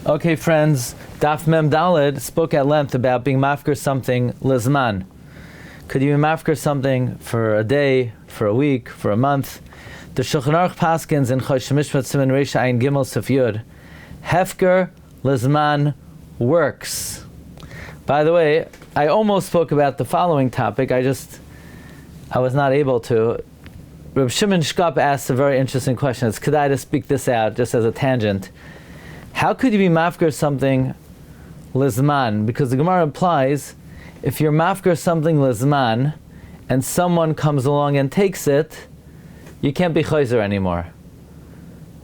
Okay, friends, Daf Mem Daled spoke at length about being mafkir something lizman. Could you be mafkir something for a day, for a week, for a month? The Shulchan Aruch paskins in Chosh Mishpat Siman Reish Ayin Gimel Sif Yud. Hefker lizman works. By the way, I almost spoke about the following topic. I was not able to. Reb Shimon Shkop asked a very interesting question. It's kedai to speak this out just as a tangent. How could you be mafkir something lizman? Because the Gemara implies if you're mafkir something lizman and someone comes along and takes it, you can't be chayzer anymore.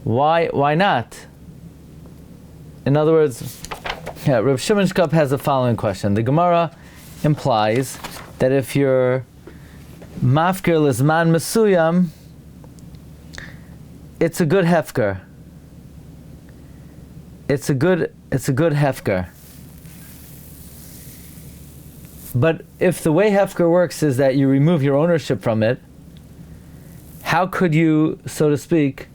Why not? In other words, Reb Shimon Shkop has the following question. The Gemara implies that if you're mafkir lizman mesuyam, it's a good hefker. It's a good hefker. But if the way hefker works is that you remove your ownership from it, how could you, so to speak,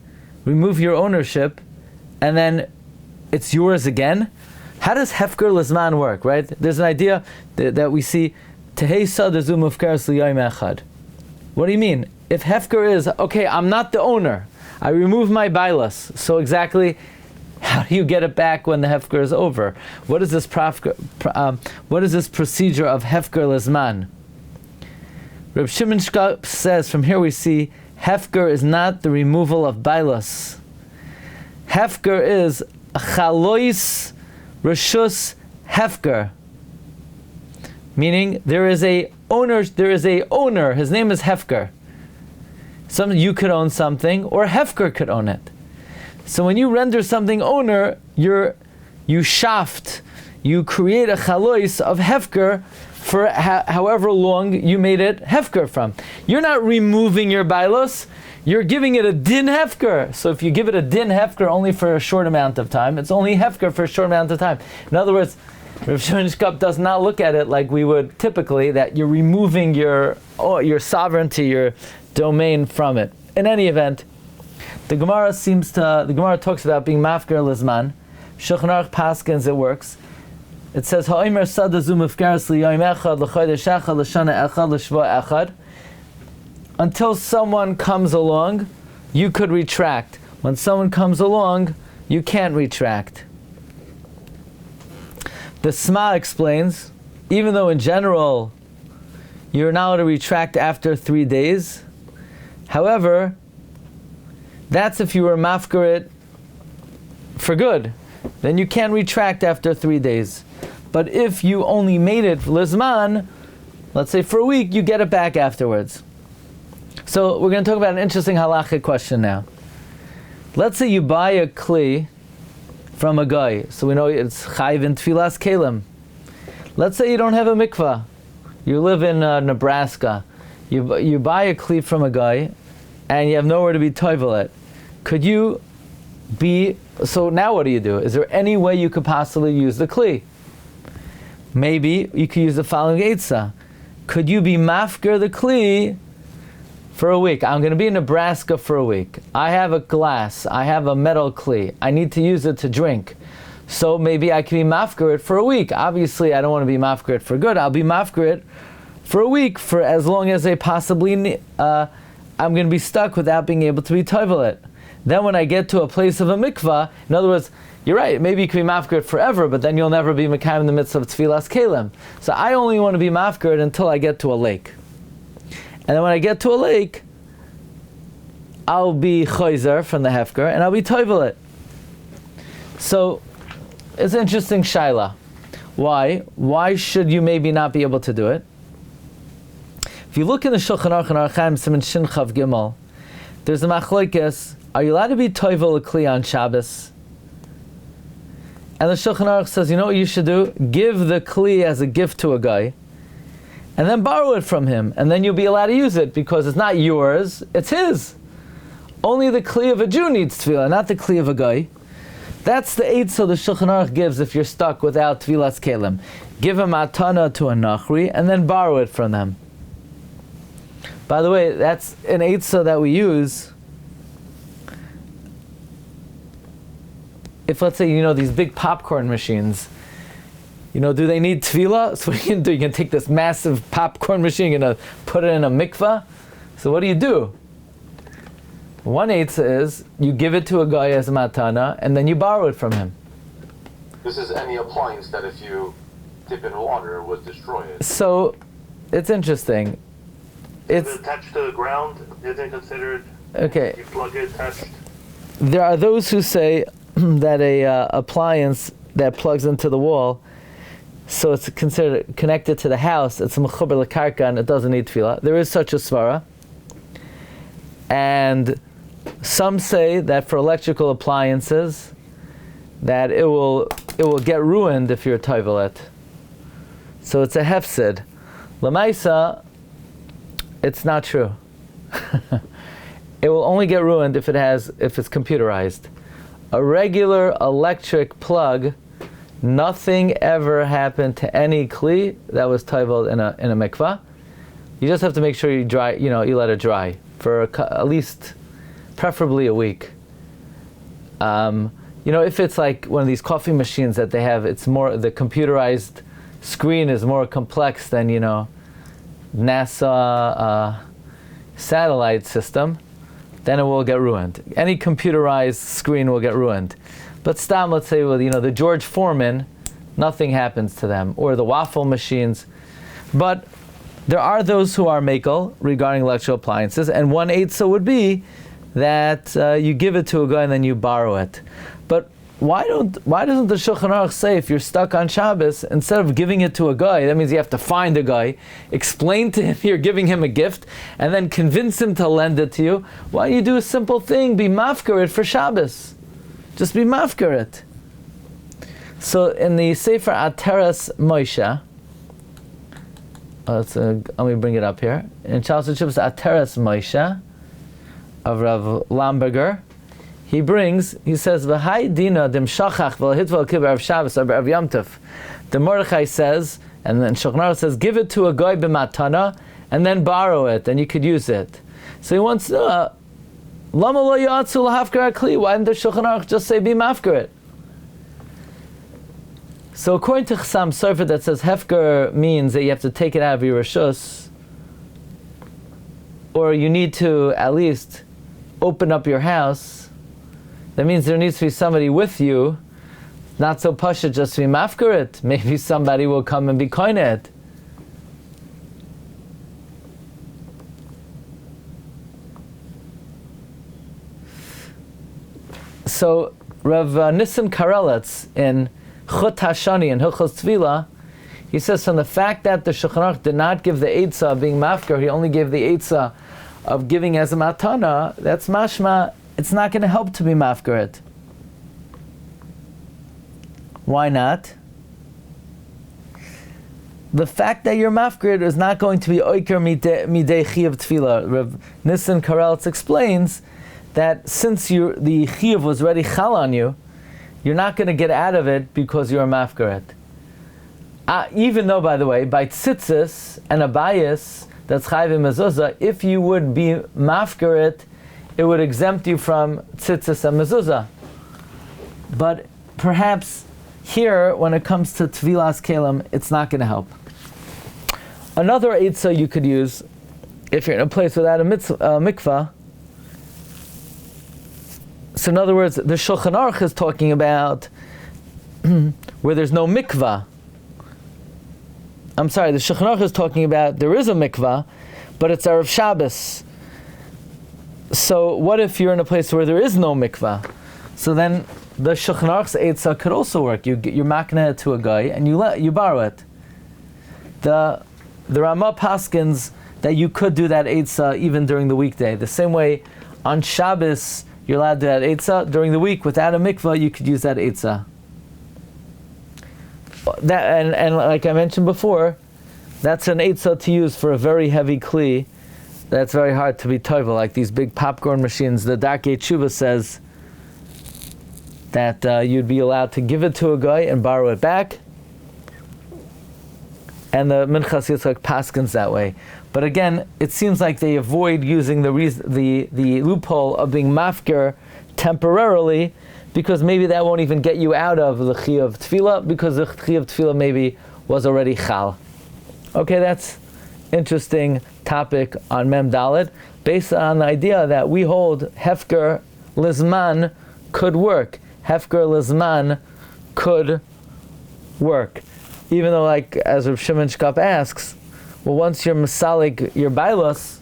remove your ownership and then it's yours again? How does hefker lizman work, right? There's an idea that we see, tehei sadazu mufkaras liyayim echad. What do you mean? If hefker is, okay, I'm not the owner, I remove my bailas, so exactly how do you get it back when the hefker is over? What is this what is this procedure of hefker lizman? Reb Shimon Shkop says, from here we see, hefker is not the removal of bailas. Hefker is chalois reshus hefker, meaning there is a owner. His name is hefker. You could own something, or hefker could own it. So when you render something owner, you shaft, you create a chalois of hefker for however long you made it hefker from. You're not removing your bailos, you're giving it a din hefker. So if you give it a din hefker only for a short amount of time, it's only hefker for a short amount of time. In other words, Rav Shimon Shkop does not look at it like we would typically, that you're removing your sovereignty, your domain from it. In any event, the Gemara talks about being mafkir lizman. Shulchan Aruch paskins it works. It says ha'omer sadazu mufkaras liyayim echad l'chodesh echad l'shana echad l'shva echad. Until someone comes along, you could retract. When someone comes along, you can't retract. The Sma explains, even though in general you're not allowed to retract after 3 days, however, that's if you were mafkir it for good. Then you can't retract after 3 days. But if you only made it lizman, let's say for a week, you get it back afterwards. So we're going to talk about an interesting halachic question now. Let's say you buy a kli from a guy. So we know it's chayv in tefillas kelim. Let's say you don't have a mikvah. You live in Nebraska. You buy a kli from a guy and you have nowhere to be toivel it. Could you be, so now what do you do? Is there any way you could possibly use the kli? Maybe you could use the following eitzah. Could you be mafkir the kli for a week? I'm going to be in Nebraska for a week. I have a glass. I have a metal kli. I need to use it to drink. So maybe I can be mafkir it for a week. Obviously, I don't want to be mafkir it for good. I'll be mafkir it for a week, for as long as I'm going to be stuck without being able to be toivel it. Then when I get to a place of a mikvah, in other words, you're right, maybe you can be mafkir forever, but then you'll never be mekayim in the midst of tefillas kelim. So I only want to be mafkir until I get to a lake. And then when I get to a lake, I'll be chayzer from the hefker, and I'll be toivel it. So it's an interesting shaila. Why? Why should you maybe not be able to do it? If you look in the Shulchan Aruch and Archaim Siman Shin Chav Gimel, there's a machlokes. Are you allowed to be toivel a kli on Shabbos? And the Shulchan Aruch says, you know what you should do? Give the kli as a gift to a guy, and then borrow it from him, and then you'll be allowed to use it because it's not yours, it's his. Only the kli of a Jew needs tefillah, not the kli of a guy. That's the eitzah the Shulchan Aruch gives if you're stuck without tefillas kelim. Give a matana to a nachri, and then borrow it from them. By the way, that's an eitzah that we use if let's say, these big popcorn machines, do they need tefillah? So what you can take this massive popcorn machine, you're going to put it in a mikvah. So what do? One eitzah is, you give it to a guy as a matana, and then you borrow it from him. This is any appliance that if you dip in water would destroy it. So, it's interesting. Is it attached to the ground? Is it considered? Okay. You plug it attached? There are those who say that a appliance that plugs into the wall, so it's considered connected to the house, it's a mechuber lekarka and it doesn't need tefillah. There is such a svara. And some say that for electrical appliances, that it will get ruined if you're toivel it. So it's a hefsid. Lamaisa, it's not true. It will only get ruined if it's computerized. A regular electric plug, nothing ever happened to any kli that was toivel in a mikvah. You just have to make sure you dry. You let it dry for at least, preferably a week. If it's like one of these coffee machines that they have, it's more, the computerized screen is more complex than, NASA satellite system, then it will get ruined. Any computerized screen will get ruined. But stam, let's say, the George Foreman, nothing happens to them, or the waffle machines. But there are those who are makel regarding electrical appliances, and one eitzah would be that you give it to a guy and then you borrow it. But why doesn't the Shulchan Aruch say if you're stuck on Shabbos, instead of giving it to a guy, that means you have to find a guy, explain to him you're giving him a gift, and then convince him to lend it to you? Why don't you do a simple thing? Be mafkir it for Shabbos. Just be mafkir it. So in the Sefer Ateras Moshe, let me bring it up here. In Charles Shabbos Ateras Moshe of Rav Lamberger, he says, V'hai dina dim shachach v'lahitva al-kibar of Shabbos or of Yom Tov. The Mordechai says, and then Shulchan Aruch says, give it to a guy b'matana, and then borrow it, and you could use it. So he wants to know, Lama lo yatsu lahafkar akli? Why didn't the Shulchan Aruch just say be mafkar it? So according to Chassam Sofer, that says hefker means that you have to take it out of your reshus, or you need to at least open up your house. That means there needs to be somebody with you, not so pasha just to be mafkar it. Maybe somebody will come and be koine it. So Rav Nissen Karelitz in Chut Hashani in Hilchos Tevilla, he says from the fact that the Shulchan Aruch did not give the eitzah of being mafkar, he only gave the eitzah of giving as a matana, that's mashma, it's not going to help to be mafkar it. Why not? The fact that you're mafkar it is not going to be oiker midei chiyuv tefillah. Rav Nissen Karelitz explains that since the chiyuv was already chal on you, you're not going to get out of it because you're a mafkar it. Even though, by the way, by tzitzis and a bias, that's chayv mezuzah, if you would be mafkar it would exempt you from tzitzis and mezuzah. But perhaps here, when it comes to tevilas kelim, it's not going to help. Another eitzah you could use, if you're in a place without a mikvah. So in other words, the Shulchan Aruch is talking about where there's no mikvah. I'm sorry, the Shulchan Aruch is talking about there is a mikvah, but it's Erev Shabbos. So what if you're in a place where there is no mikvah? So then the Shulchan Aruch's eitzah could also work. You're makneh it to a guy and you borrow it. The Ramah paskins that you could do that eitzah even during the weekday. The same way on Shabbos you're allowed to do that eitzah. During the week without a mikvah you could use that eitzah. That and like I mentioned before, that's an eitzah to use for a very heavy kli. That's very hard to be toivel, like these big popcorn machines. The Darkei Tshuva says that you'd be allowed to give it to a guy and borrow it back. And the Minchas Yitzchak paskins that way. But again, it seems like they avoid using the loophole of being mafkir temporarily, because maybe that won't even get you out of the chiyuv of Tevilla, because the chiyuv of Tevilla maybe was already chal. Okay, that's interesting topic on Mem Dalet, based on the idea that we hold hefker lizman could work. Hefker lizman could work. Even though, like, as Rav Shimon Shkop asks, well, once you're masalik your bailos,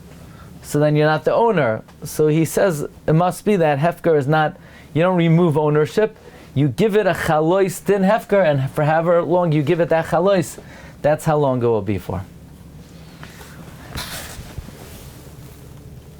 so then you're not the owner. So he says it must be that hefker is not, you don't remove ownership, you give it a chalois din hefker, and for however long you give it that chalois, that's how long it will be for.